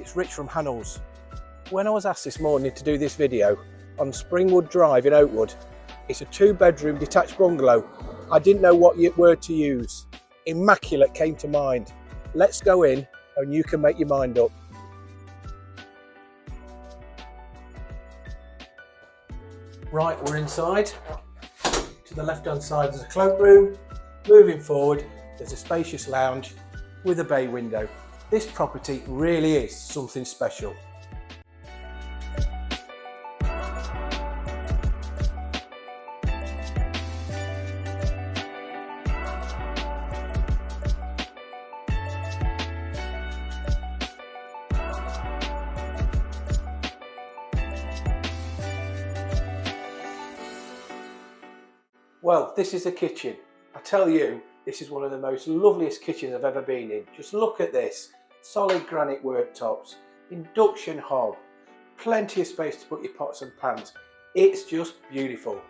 it's Rich from Hannells. When I was asked this morning to do this video on Springwood Drive in Oakwood, it's a 2-bedroom detached bungalow. I didn't know what word to use. Immaculate came to mind. Let's go in and you can make your mind up. Right, we're inside. To the left hand side there's a cloakroom. Moving forward there's a spacious lounge with a bay window. This property really is something special. Well, this is the kitchen. I tell you, this is one of the most loveliest kitchens I've ever been in. Just look at this. Solid granite worktops, induction hob, plenty of space to put your pots and pans. It's just beautiful.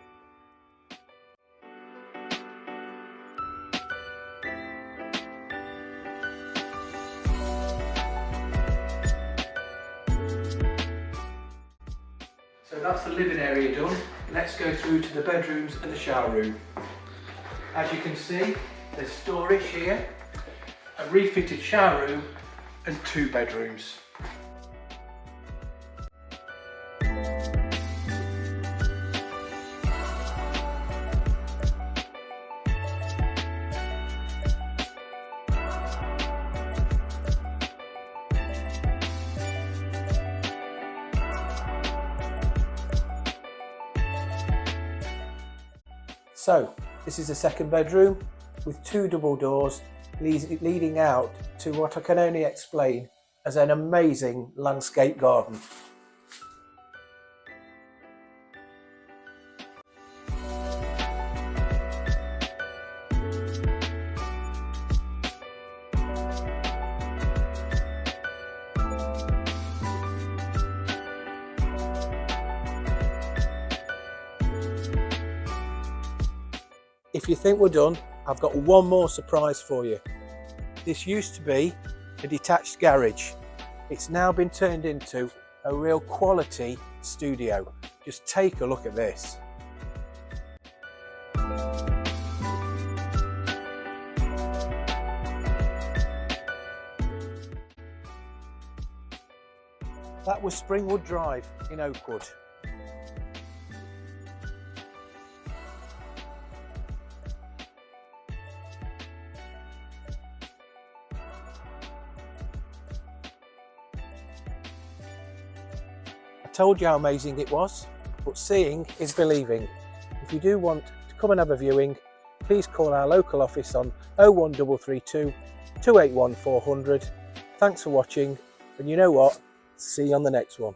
So that's the living area done. Let's go through to the bedrooms and the shower room. As you can see, there's storage here, a refitted shower room and 2 bedrooms. So this is the 2nd bedroom with 2 double doors leading out to what I can only explain as an amazing landscape garden. If you think we're done, I've got one more surprise for you. This used to be a detached garage. It's now been turned into a real quality studio. Just take a look at this. That was Springwood Drive in Oakwood. I told you how amazing it was, but seeing is believing. If you do want to come and have a viewing, please call our local office on 01332 281 400. Thanks for watching, and you know what? See you on the next one.